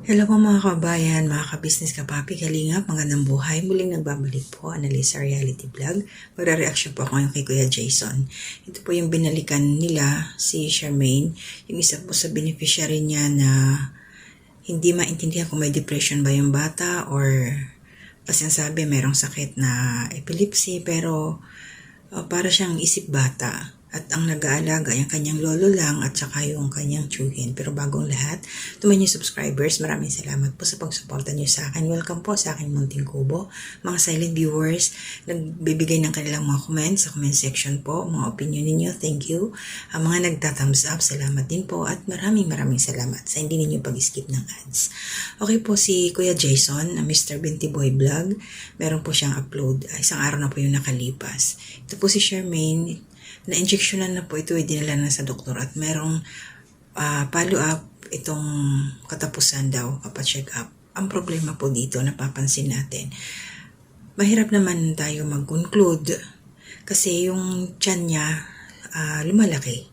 Hello po mga kabayan, mga ka-business kapapi, kalingap, magandang buhay. Muling nagbabalik po, Analisa Reality Vlog. Magre-reaction po ako ngayon kay Kuya Jason. Ito po yung binalikan nila, si Charmaine, yung isa po sa beneficiary niya na hindi maintindihan kung may depression ba yung bata or pasinsabi merong sakit na epilepsy, pero para siyang isip bata. At ang nag-aalaga, yung kanyang lolo lang at saka yung kanyang tiyuhin. Pero bagong lahat, tumayo yung subscribers, maraming salamat po sa pagsuporta niyo sa akin. Welcome po sa akin Munting Kubo. Mga silent viewers, nagbibigay ng kanilang mga comments sa comment section po. Mga opinion ninyo, thank you. Ang mga nagta-thumbs up, salamat din po. At maraming salamat sa hindi ninyo pag-skip ng ads. Okay po, si Kuya Jason, Mr. Binti Boy Vlog, meron po siyang upload. Isang araw na po yung nakalipas. Ito po si Charmaine, na-injectionan na po ito, dinala na sa doktor at merong follow-up itong katapusan daw, check up. Ang problema po dito, napapansin natin, mahirap naman tayo mag-conclude kasi yung tiyan niya lumalaki.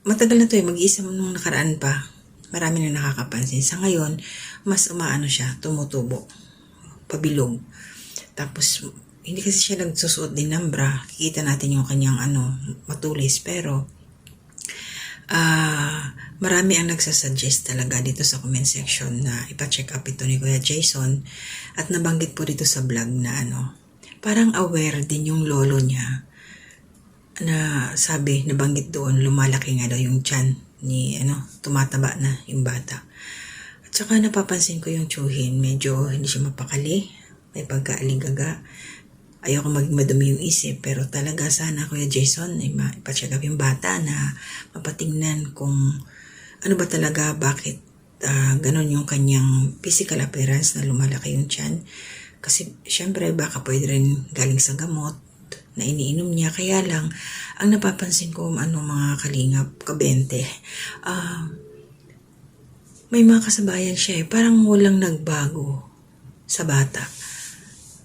Matagal na to mag-iisa nung nakaraan pa, marami na nakakapansin. Sa ngayon, mas umaano siya, tumutubo, pabilog. Tapos, hindi kasi siya nagsusuot din ng bra. Kikita natin yung kanyang matulis. Pero, marami ang nagsasuggest talaga dito sa comment section na ipa-check up ito ni Kuya Jason. At nabanggit po dito sa vlog na parang aware din yung lolo niya na sabi, nabanggit doon, lumalaki nga daw yung tiyan ni, tumataba na yung bata. At saka napapansin ko yung tiyuhin, medyo hindi siya mapakali, may pagkaaligaga. Ayoko maging madumi yung isip, pero talaga sana Kuya Jason ay ipa-check up yung bata na mapatingnan kung ano ba talaga, bakit ganon yung kanyang physical appearance na lumalaki yung tiyan. Kasi syempre baka pwede rin galing sa gamot na iniinom niya. Kaya lang, ang napapansin ko mga kalingap, kabente, may mga kasabayan siya parang walang nagbago sa bata.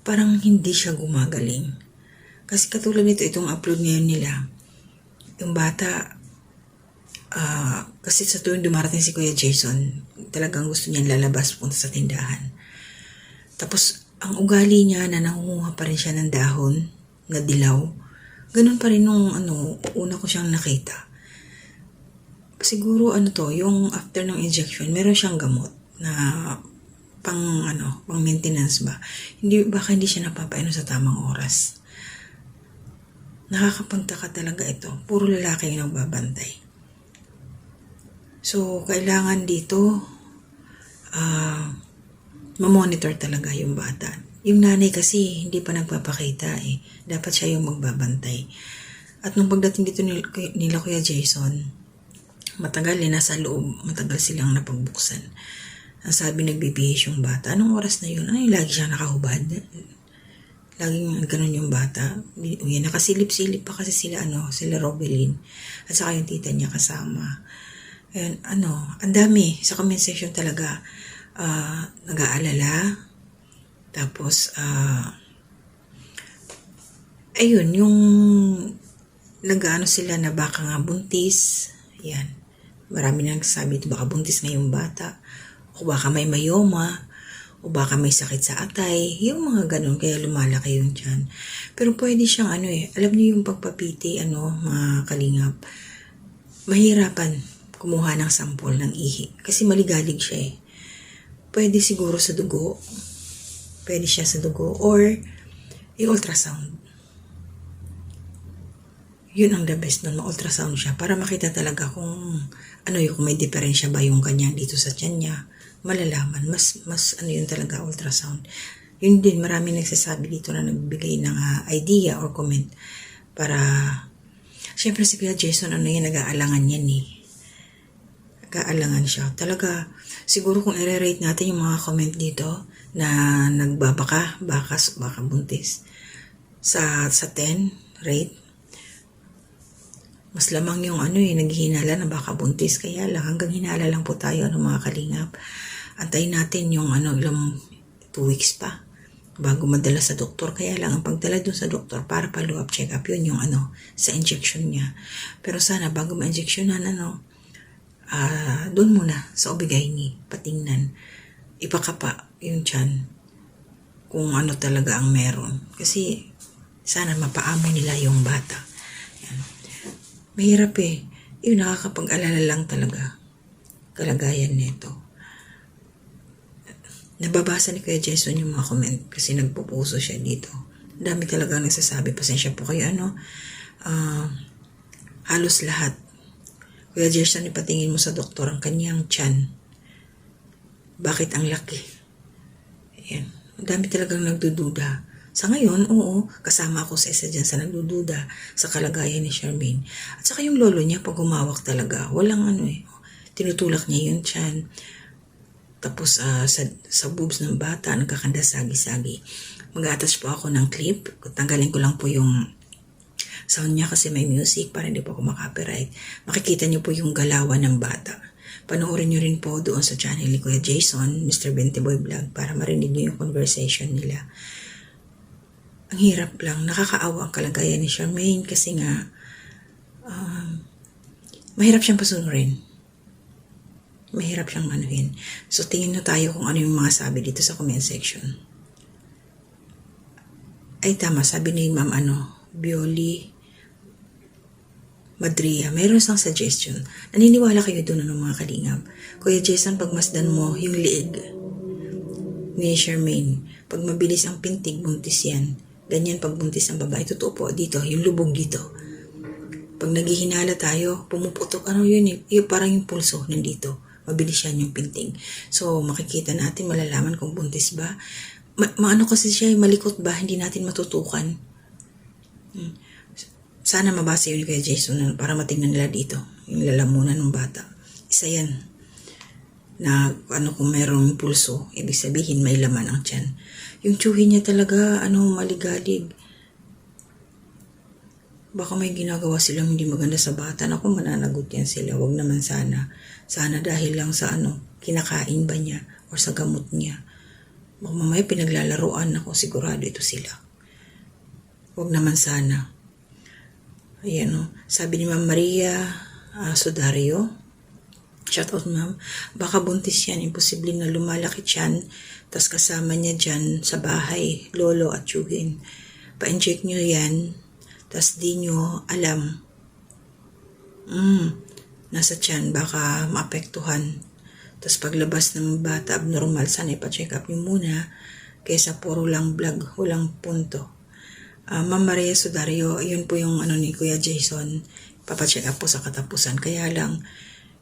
Parang hindi siya gumagaling. Kasi katulad nito, itong upload ngayon nila, yung bata, kasi sa tuwing dumarating si Kuya Jason, talagang gusto niyang lalabas punta sa tindahan. Tapos, ang ugali niya na nangunguha pa rin siya ng dahon na dilaw, ganun pa rin nung una ko siyang nakita. Siguro yung after ng injection, meron siyang gamot na pang maintenance ba. Baka hindi siya napapainom sa tamang oras. Nakakapagtaka talaga ito. Puro lalaki yung nagbabantay. So, kailangan dito ma-monitor talaga yung bata. Yung nanay kasi hindi pa nagpapakita Dapat siya yung magbabantay. At nung pagdating dito nila Kuya Jason, matagal nasa loob, matagal silang napagbuksan. Ang sabi, nagbibihis yung bata. Anong oras na yun? Lagi siyang nakahubad. Laging ganun yung bata. Yan, nakasilip-silip pa kasi sila Robelin. At saka yung tita niya kasama. And ang dami. Sa comment section talaga, nag-aalala. Tapos, ayun, yung nag-ano sila na baka nga buntis. Yan. Marami nang nagsasabi ito, baka buntis na yung bata. O baka may mayoma, o baka may sakit sa atay, yung mga ganun, kaya lumalaki yung tiyan. Pero pwede siyang alam niyo yung pagpapiti, mga kalingap, mahirapan kumuha ng sampol ng ihi, kasi maligalig siya Pwede siguro sa dugo, pwede siya sa dugo, or yung ultrasound. Yun ang the best nun, ma-ultrasound siya, para makita talaga kung kung may diferensya ba yung kanyang dito sa tiyan niya. Malalaman, mas yun talaga, ultrasound. Yun din, marami nagsasabi dito na nagbigay ng idea or comment para, syempre si Kuya Jason, nag-aalangan yan Nag-aalangan siya. Talaga, siguro kung i-rate natin yung mga comment dito na nagbabaka, baka buntis, sa 10 rate, mas lamang yung naghihinala na baka buntis. Kaya lang, hanggang hinala lang po tayo mga kalingap. Antayin natin yung ilang 2 weeks pa bago madala sa doktor. Kaya lang, ang pagdala dun sa doktor para follow-up check-up, yun yung sa injection niya. Pero sana bago ma-injectionan, doon muna sa Obigaini, patingnan. Ipakapa yung tiyan kung ano talaga ang meron. Kasi sana mapaamo nila yung bata. Yan. Mahirap Yung nakakapag-alala lang talaga kalagayan nito. Nababasa ni Kuya Jason yung mga comment kasi nagpupuso siya dito. Dami talaga nagsasabi, pasensya po kayo, halos lahat. Kuya Jason, ipatingin mo sa doktor ang kanyang tiyan. Bakit ang laki? Ayan. Dami talagang nagdududa. Sa ngayon, oo, kasama ako sa isa dyan sa nagdududa sa kalagayan ni Charmaine. At saka yung lolo niya, pag humawak talaga, walang tinutulak niya yung tiyan. Tapos sa boobs ng bata, nagkakanda sagi-sagi. Mag-attach po ako ng clip. Tanggalin ko lang po yung sound niya kasi may music para hindi po ako makapiright. Makikita niyo po yung galawan ng bata. Panoorin niyo rin po doon sa channel ni Kuya Jason, Mr. Bentiboy Vlog, para marinig niyo yung conversation nila. Ang hirap lang, nakakaawa ang kalagayan ni Charmaine kasi nga mahirap siyang pasunurin. Mahirap siyang anuhin. So tingin na tayo kung ano yung mga sabi dito sa comment section. Ay tama, sabi ni Ma'am Bioli Madria, mayroon isang suggestion. Naniniwala kayo doon ng mga kalingap. Kuya Jason, pagmasdan mo yung liig ni Charmaine, pag mabilis ang pintig, buntis yan. Ganyan pag buntis ang babae. Totoo po, dito, yung lubog dito. Pag naghihinala tayo, pumuputok, yung parang yung pulso nandito. Mabilis yan yung pintig. So, makikita natin, malalaman kung buntis ba. Maano kasi siya, malikot ba, hindi natin matutukan. Sana mabasa yun kay Jason para matingnan nila dito, yung lalamunan ng bata. Isa yan, na kung mayroong pulso, ibig sabihin may laman ang tiyan. Yung tsuhin niya talaga, maligalig. Baka may ginagawa silang hindi maganda sa bata. Naku, mananagot yan sila. Wag naman sana. Sana dahil lang sa kinakain ba niya o sa gamot niya. Baka mamaya pinaglalaroan ako, sigurado ito sila. Wag naman sana. Ayan sabi ni Ma'am Maria Sudario, shout out ma'am, baka buntis yan, imposible na lumalaki yan, tas kasama niya dyan sa bahay, lolo at tiyuhin. Pa-inject nyo yan, tas di nyo alam. Nasa tiyan, baka maapektuhan. Tas paglabas ng bata abnormal, sana ipa-check up nyo muna, kaysa puro lang vlog, walang punto. Ma'am Maria Sudario, yun po yung ni Kuya Jason, papacheck up po sa katapusan. Kaya lang,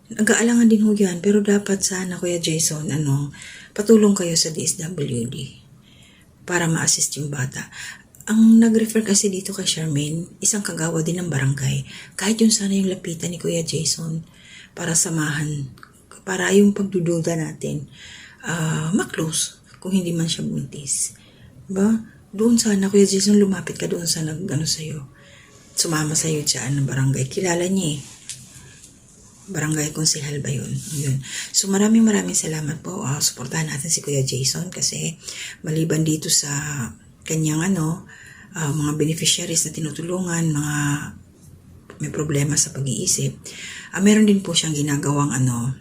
nag-aalangan din ho yan, pero dapat sana Kuya Jason, patulong kayo sa DSWD para ma-assist yung bata. Ang nag-refer kasi dito kay Charmaine, isang kagawa din ng barangay. Kahit yun sana yung lapitan ni Kuya Jason para samahan, para yung pagdududa natin, ma-close kung hindi man siya buntis. Diba? Doon sana, Kuya Jason, lumapit ka doon sa sa'yo. Sumama sa'yo dyan ng barangay. Kilala niya Barangay Konsehal ba yun? So maraming salamat po. Suportahan natin si Kuya Jason kasi maliban dito sa kanyang mga beneficiaries na tinutulungan, mga may problema sa pag-iisip, meron din po siyang ginagawang ano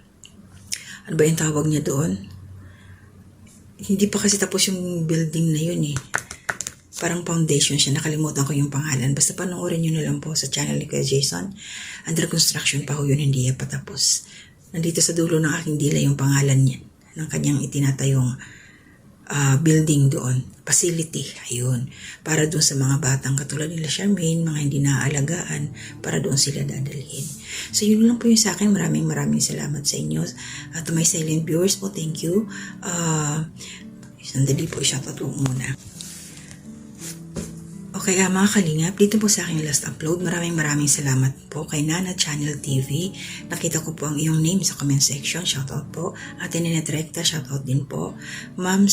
ba yung tawag niya doon? Hindi pa kasi tapos yung building na yun Parang foundation siya. Nakalimutan ko yung pangalan. Basta panoorin nyo na lang po sa channel ni Kuya Jason. Under construction pa ho yun. Hindi pa tapos. Nandito sa dulo ng aking dila yung pangalan niya. Ng kanyang itinatayong building doon. Facility. Ayun. Para doon sa mga batang katulad nila Charmaine, mga hindi naaalagaan, para doon sila dadalhin. So yun lang po yung sa akin. Maraming salamat sa inyo. To my silent viewers po, thank you. Sandali po, i-shoutout ko muna. Okay, mga kalingap, dito po sa aking last upload. Maraming salamat po kay Nana Channel TV. Nakita ko po ang iyong name sa comment section. Shoutout po. Ate Nenet Recta, shoutout din po. Ma'am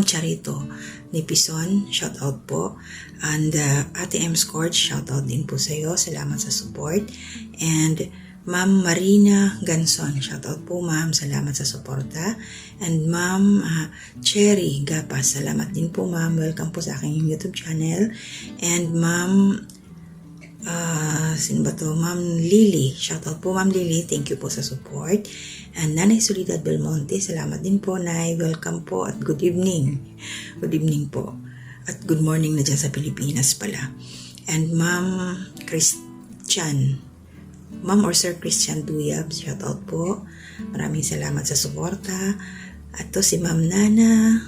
Charito Nipison, shoutout po. And Ate M. Scorch, shoutout din po sa iyo. Salamat sa support. And Ma'am Marina Ganson, shoutout po ma'am, salamat sa suporta. And Ma'am Cherry Gapas, salamat din po ma'am, welcome po sa aking YouTube channel. And Ma'am Sino ba to? Ma'am Lily. Shoutout po, Ma'am Lily. Thank you po sa support. And Nanay Soledad Belmonte. Salamat din po, Nay. Welcome po at good evening. Good evening po. At good morning na dyan sa Pilipinas pala. And Ma'am Christian. Ma'am or Sir Christian Duyab. Shoutout po. Maraming salamat sa suporta. At to si Ma'am Nana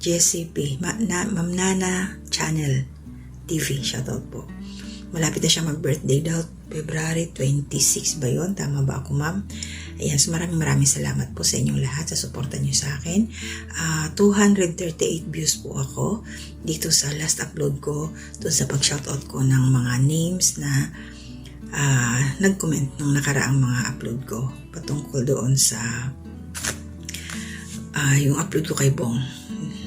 Jessie P. Ma'am Nana Channel TV. Shoutout po. Malapit na siya mag-birthday daw. February 26 ba yun? Tama ba ako, ma'am? Ayan, so maraming salamat po sa inyong lahat sa suporta niyo sa akin. 238 views po ako dito sa last upload ko, doon sa pag-shoutout ko ng mga names na nag-comment nung nakaraang mga upload ko patungkol doon sa yung upload ko kay Bong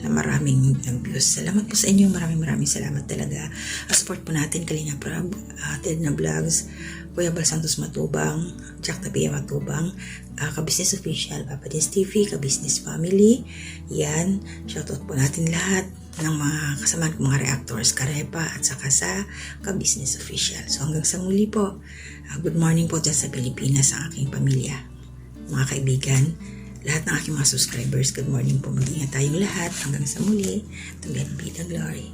na maraming views. Salamat po sa inyo. Maraming salamat talaga. Support po natin Kalinga Prab, Ted na Vlogs, Kuya Bal Santos Matubang, Jack Tapia Matubang, Ka-Business Official, Papa Dins TV, Ka-Business Family. Yan. Shoutout po natin lahat ng mga kasamaan ko mga reactors, Karepa at saka sa Ka-Business Official. So hanggang sa muli po. Good morning po dyan sa Pilipinas ang aking pamilya. Mga kaibigan, lahat ng aking mga subscribers, good morning po. Mag-ingat tayong lahat. Hanggang sa muli. To God be the glory.